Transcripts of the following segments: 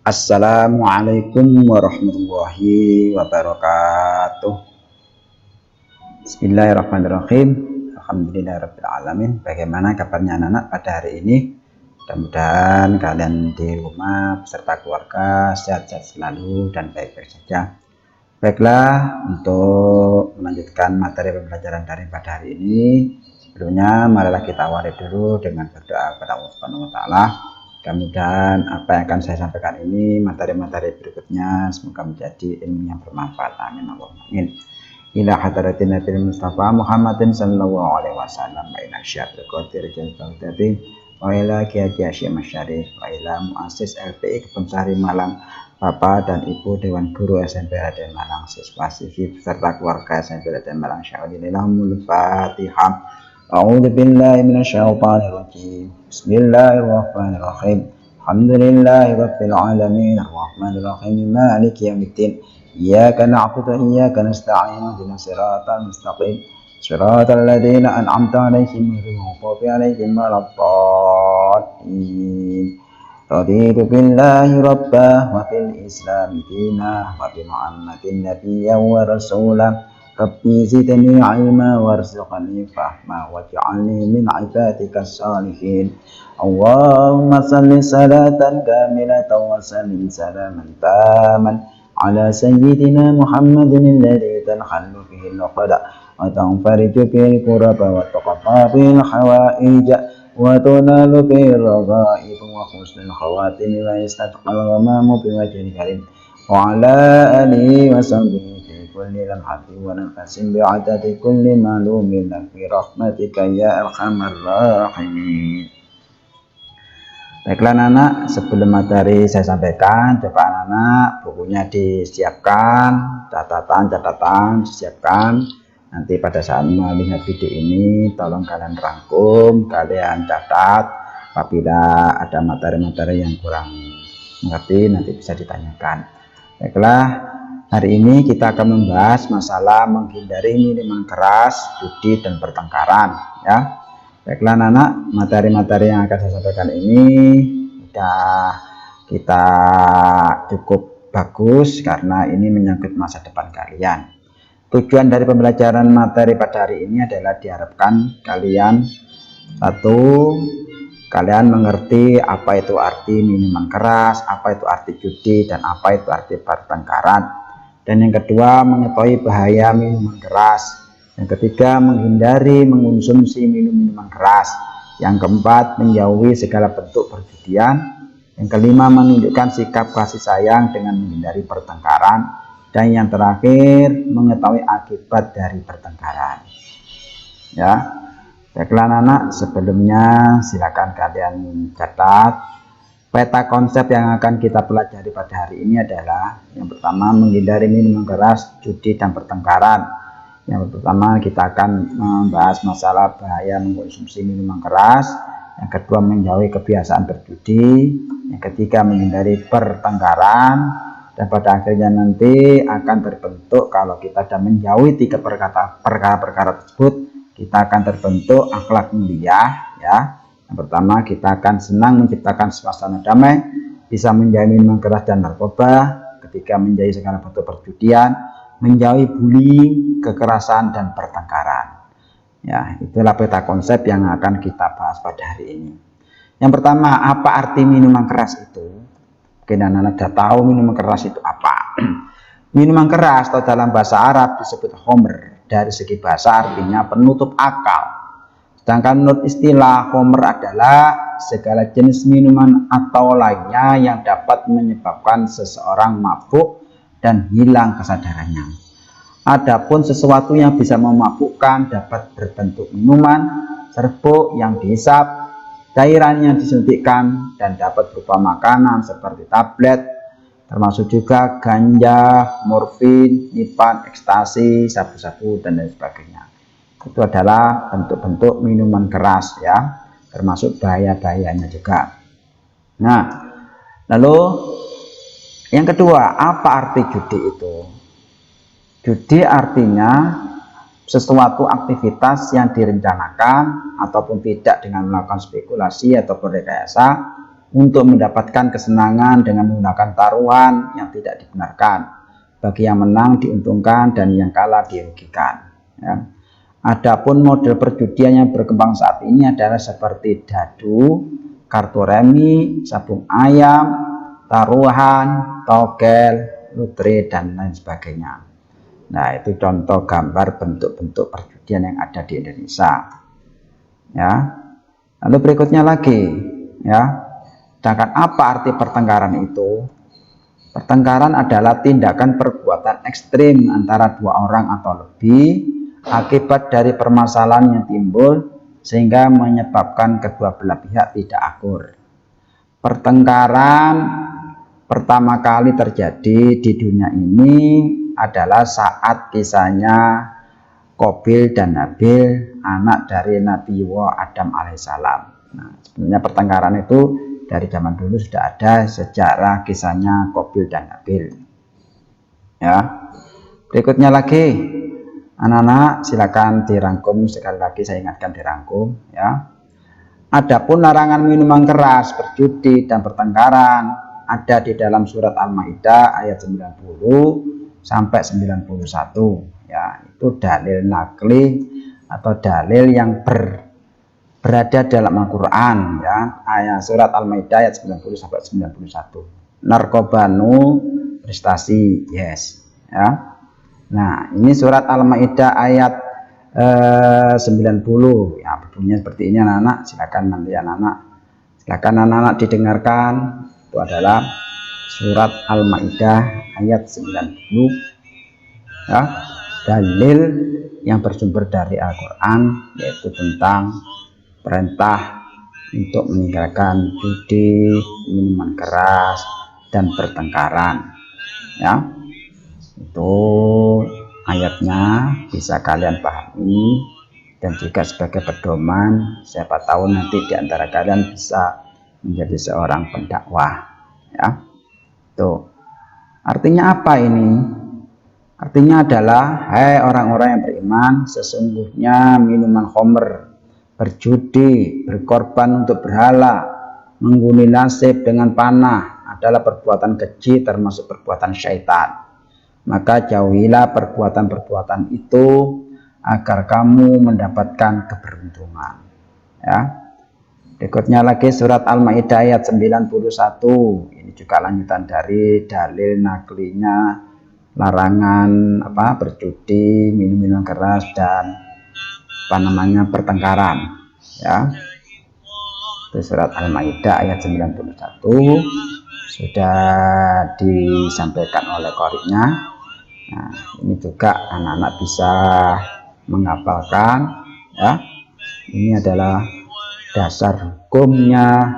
Assalamualaikum warahmatullahi wabarakatuh. Bismillahirrahmanirrahim. Alhamdulillahirabbil alamin. Bagaimana kabarnya anak-anak pada hari ini? Mudah-mudahan kalian di rumah beserta keluarga sehat-sehat selalu dan baik-baik saja. Baiklah, untuk melanjutkan materi pembelajaran dari pada hari ini, sebelumnya marilah kita awali dulu dengan berdoa kepada Allah Subhanahu wa taala. Mudah-mudahan apa yang akan saya sampaikan ini, materi-materi berikutnya, semoga menjadi ilmu yang bermanfaat. Amin. Allahumma amin. Ila hadratin Nabi Mustafa Muhammadin sallallahu alaihi wasallam wa ila syaikhil qadir jalalatin wa ila qiyadi asyam masyarif wa ila muassis LPI Kebun Sari Malang, Bapak dan Ibu Dewan Guru SMP Raden Malang, siswa siswi beserta keluarga SMP Raden Malang, syahidilahumul Fatihah. A'udzu billahi minasyaitonir rajim. Bismillahirrahmanirrahim. Alhamdulillahirabbil alamin, arrahmanir rahim, maliki yaumiddin. Iyyaka na'budu wa iyyaka nasta'in, ihdinas siratal mustaqim. Shiratal ladzina an'amta 'alaihim ghairil maghdubi 'alaihim waladdallin. Raditu billahi rabba wa bil islami dina wa bi Muhammadin nabiyyan wa rasulah. Rabbi zidni ilma warzuqni fahma waj'alni min ibadikas salihin. Allahumma salli salatan kamilatan wa sallim salaman taman ala sayyidina Muhammadin alladhi tanhallu bihi al-uqada wa tanfariju bihi al-kuraba wa tuqatta bihi al-hawaij wa tunalu bihi al-raghaib wa husnul khawatim wa yastaqal ghamamu bi wajhil karim wa ala alihi wa sahbihi kulli lamhatin wa nafasin bi'adadi kulli ma'lumin fi rahmatika ya arhamar rahimin. Baiklah anak-anak, sebelum materi saya sampaikan, coba anak-anak bukunya disiapkan, catatan disiapkan. Nanti pada saat melihat video ini, tolong kalian rangkum, kalian catat. Apabila ada materi-materi yang kurang mengerti, nanti bisa ditanyakan. Baiklah, hari ini kita akan membahas masalah menghindari minuman keras, judi, dan pertengkaran. Ya, baiklah anak-anak, materi-materi yang akan saya sampaikan ini sudah kita cukup bagus karena ini menyangkut masa depan kalian. Tujuan dari pembelajaran materi pada hari ini adalah diharapkan kalian kalian mengerti apa itu arti minuman keras, apa itu arti judi, dan apa itu arti pertengkaran. Dan yang kedua, mengetahui bahaya minuman keras. Yang ketiga, menghindari mengonsumsi minuman keras. Yang keempat, menjauhi segala bentuk perjudian. Yang kelima, menunjukkan sikap kasih sayang dengan menghindari pertengkaran. Dan yang terakhir, mengetahui akibat dari pertengkaran. Ya, baiklah anak-anak, sebelumnya silakan kalian catat. Peta konsep yang akan kita pelajari pada hari ini adalah yang pertama, menghindari minuman keras, judi, dan pertengkaran. Yang pertama, kita akan membahas masalah bahaya mengkonsumsi minuman keras. Yang kedua, menjauhi kebiasaan berjudi. Yang ketiga, menghindari pertengkaran. Dan pada akhirnya nanti akan terbentuk, kalau kita sudah menjauhi tiga perkara-perkara tersebut, kita akan terbentuk akhlak mulia. Ya, yang pertama, kita akan senang menciptakan suasana damai, bisa menjauhi minuman keras dan narkoba. Ketiga, menjauhi segala bentuk perjudian, menjauhi bullying, kekerasan, dan pertengkaran. Ya, itulah peta konsep yang akan kita bahas pada hari ini. Yang pertama, apa arti minuman keras itu? Mungkin anak-anak sudah tahu minuman keras itu apa. Minuman keras atau dalam bahasa Arab disebut homer. Dari segi bahasa artinya penutup akal. Sedangkan menurut istilah, homer adalah segala jenis minuman atau lainnya yang dapat menyebabkan seseorang mabuk dan hilang kesadarannya. Adapun sesuatu yang bisa memabukkan dapat berbentuk minuman, serbuk yang dihisap, cairan yang disuntikkan, dan dapat berupa makanan seperti tablet, termasuk juga ganja, morfin, nipan, ekstasi, sabu-sabu, dan lain sebagainya. Itu adalah bentuk-bentuk minuman keras, ya, termasuk bahaya-bahayanya juga. Nah, lalu yang kedua, apa arti judi itu? Judi artinya sesuatu aktivitas yang direncanakan ataupun tidak dengan melakukan spekulasi ataupun rekayasa untuk mendapatkan kesenangan dengan menggunakan taruhan yang tidak dibenarkan. Bagi yang menang diuntungkan dan yang kalah dirugikan. Ya. Adapun model perjudian yang berkembang saat ini adalah seperti dadu, kartu remi, sabung ayam, taruhan, togel, lotre, dan lain sebagainya. Nah, itu contoh gambar bentuk-bentuk perjudian yang ada di Indonesia. Ya. Lalu berikutnya lagi, ya. Sedangkan apa arti pertengkaran itu? Pertengkaran adalah tindakan perbuatan ekstrim antara dua orang atau lebih akibat dari permasalahan yang timbul sehingga menyebabkan kedua belah pihak tidak akur. Pertengkaran pertama kali terjadi di dunia ini adalah saat kisahnya Qabil dan Habil, anak dari Nabi Adam alaihissalam. Nah, sebenarnya pertengkaran itu dari zaman dulu sudah ada sejarah kisahnya Qabil dan Habil. Ya. Berikutnya lagi, anak-anak silakan dirangkum, sekali lagi saya ingatkan dirangkum, ya. Adapun larangan minuman keras, berjudi dan pertengkaran ada di dalam surat Al-Maidah ayat 90 sampai 91, ya. Itu dalil nakli atau dalil yang berada dalam Al-Quran, ya. Ayat surat Al-Maidah ayat 90 sampai 91. Narkobanu prestasi, yes, ya. Nah, ini surat Al-Maidah ayat 90, ya. Bunyinya seperti ini anak-anak. Silakan nanti anak-anak, silakan anak-anak didengarkan. Itu adalah surat Al-Maidah ayat 90, ya. Dalil yang bersumber dari Al-Quran, yaitu tentang perintah untuk meninggalkan judi, minuman keras, dan pertengkaran, ya. Itu ayatnya bisa kalian pahami dan juga sebagai pedoman, siapa tahu nanti di antara kalian bisa menjadi seorang pendakwah, ya. Tuh. Artinya apa ini? Artinya adalah, hai orang-orang yang beriman, sesungguhnya minuman khamr, berjudi, berkorban untuk berhala, menghuni nasib dengan panah adalah perbuatan keji termasuk perbuatan syaitan. Maka jauhilah perbuatan-perbuatan itu agar kamu mendapatkan keberuntungan. Ya. Berikutnya lagi surat Al-Maidah ayat 91. Ini juga lanjutan dari dalil naklinya larangan berjudi, minum-minuman keras, dan pertengkaran, ya. Itu surat Al-Maidah ayat 91 sudah disampaikan oleh qori'nya. Nah, ini juga anak-anak bisa menghafalkan, ya. Ini adalah dasar hukumnya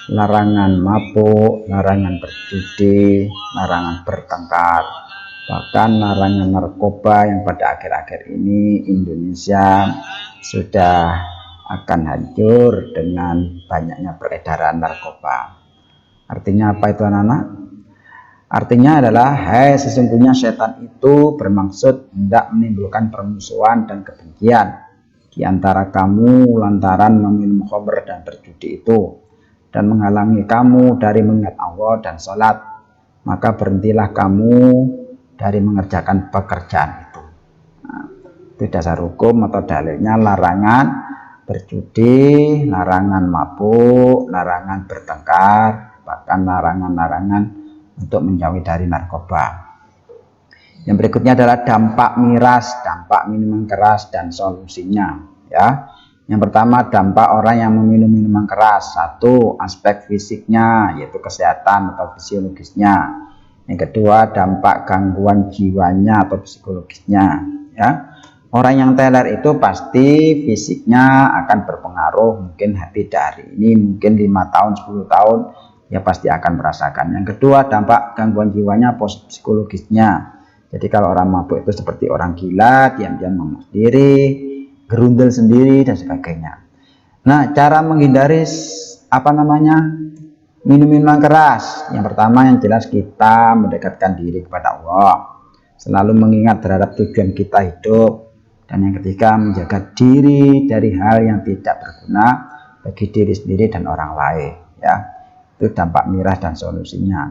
larangan mabuk, larangan berjudi, larangan bertengkar, bahkan larangan narkoba yang pada akhir-akhir ini Indonesia sudah akan hancur dengan banyaknya peredaran narkoba. Artinya apa itu anak-anak? Artinya adalah, hai, sesungguhnya setan itu bermaksud hendak menimbulkan permusuhan dan kebencian di antara kamu lantaran meminum khamr dan berjudi itu, dan menghalangi kamu dari mengingat Allah dan sholat. Maka berhentilah kamu dari mengerjakan pekerjaan itu. Nah, itu dasar hukum atau dalilnya larangan berjudi, larangan mabuk, larangan bertengkar, bahkan larangan-larangan untuk menjauhi dari narkoba. Yang berikutnya adalah dampak miras, dampak minuman keras dan solusinya, ya. Yang pertama, dampak orang yang meminum minuman keras. Satu, aspek fisiknya, yaitu kesehatan atau fisiologisnya. Yang kedua, dampak gangguan jiwanya atau psikologisnya, ya. Orang yang teler itu pasti fisiknya akan berpengaruh, mungkin beda hari ini, mungkin 5 tahun, 10 tahun, ya pasti akan merasakan. Yang kedua, dampak gangguan jiwanya, psikologisnya. Jadi kalau orang mabuk itu seperti orang gila, diam-diam ngomong sendiri, gerundel sendiri, dan sebagainya. Nah, cara menghindari minum-minuman keras. Yang pertama, yang jelas kita mendekatkan diri kepada Allah, selalu mengingat terhadap tujuan kita hidup. Dan yang ketiga, menjaga diri dari hal yang tidak berguna bagi diri sendiri dan orang lain, ya. Itu dampak miras dan solusinya.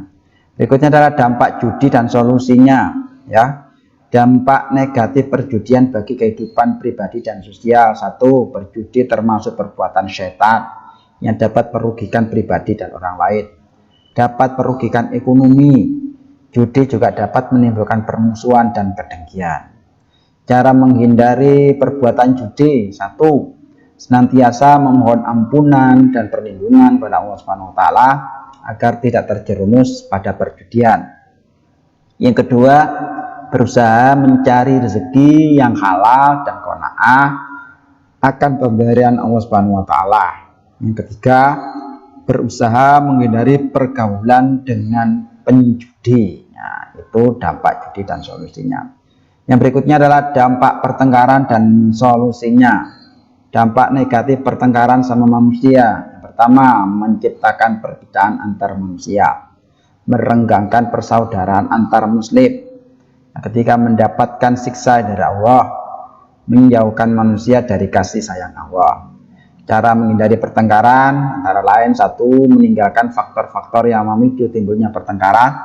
Berikutnya adalah dampak judi dan solusinya, ya. Dampak negatif perjudian bagi kehidupan pribadi dan sosial. 1. Berjudi termasuk perbuatan setan yang dapat merugikan pribadi dan orang lain. Dapat merugikan ekonomi. Judi juga dapat menimbulkan permusuhan dan kedengkian. Cara menghindari perbuatan judi. 1. Senantiasa memohon ampunan dan perlindungan pada Allah Subhanahu wa taala agar tidak terjerumus pada perjudian. Yang kedua, berusaha mencari rezeki yang halal dan qanaah akan pemberian Allah Subhanahu wa taala. Yang ketiga, berusaha menghindari pergaulan dengan penjudi. Nah, itu dampak judi dan solusinya. Yang berikutnya adalah dampak pertengkaran dan solusinya. Dampak negatif pertengkaran sama manusia. Yang pertama, menciptakan perbedaan antar manusia, merenggangkan persaudaraan antar muslim. Ketika mendapatkan siksa dari Allah, menjauhkan manusia dari kasih sayang Allah. Cara menghindari pertengkaran antara lain: 1. Meninggalkan faktor-faktor yang memicu timbulnya pertengkaran.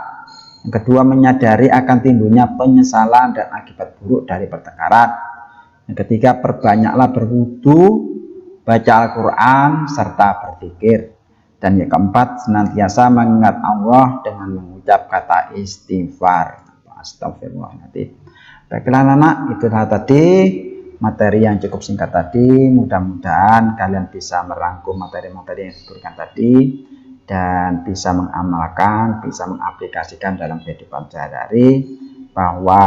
Yang kedua, menyadari akan timbulnya penyesalan dan akibat buruk dari pertengkaran. Yang ketiga, perbanyaklah berwudu, baca Al-Quran, serta berzikir. Dan yang keempat, senantiasa mengingat Allah dengan mengucap kata istighfar. Astagfirullahaladzim. Baiklah anak, itulah tadi materi yang cukup singkat tadi. Mudah-mudahan kalian bisa merangkum materi-materi yang diberikan tadi dan bisa mengamalkan, bisa mengaplikasikan dalam kehidupan sehari-hari, bahwa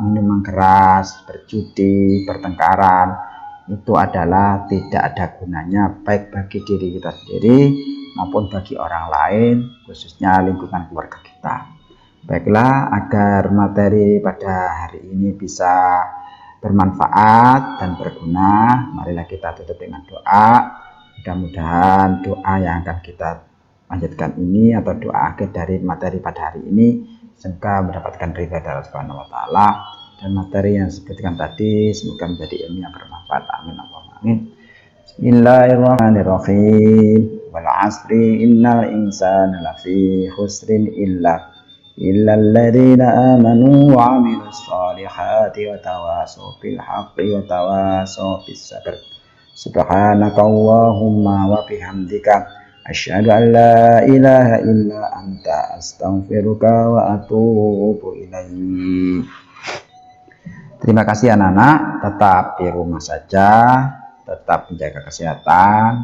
minuman keras, berjudi, pertengkaran itu adalah tidak ada gunanya baik bagi diri kita sendiri maupun bagi orang lain, khususnya lingkungan keluarga kita. Baiklah, agar materi pada hari ini bisa bermanfaat dan berguna, marilah kita tutup dengan doa. Mudah-mudahan doa yang akan kita lanjutkan ini atau doa akhir dari materi pada hari ini semoga mendapatkan ridha dari Allah Subhanahu wa taala, dan materi yang disebutkan tadi semoga menjadi ilmu yang bermanfaat. Amin Allahumma amin. Bismillahirrahmanirrahim. Wal 'asri innal insana lafi khusrin illa alladzina amanu wa 'amilus shalihati wa tawasaw bil haqqi wa tawasaw bis sabr. Subhanakallahumma wa bihamdika asyhadu an la ilaha illa anta astaghfiruka wa atubu ilaik. Terima kasih anak-anak, tetap di rumah saja, tetap menjaga kesehatan,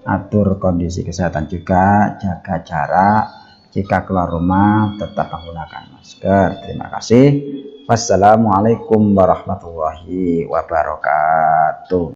atur kondisi kesehatan juga, jaga jarak, jika keluar rumah tetap menggunakan masker. Terima kasih. Wassalamualaikum warahmatullahi wabarakatuh.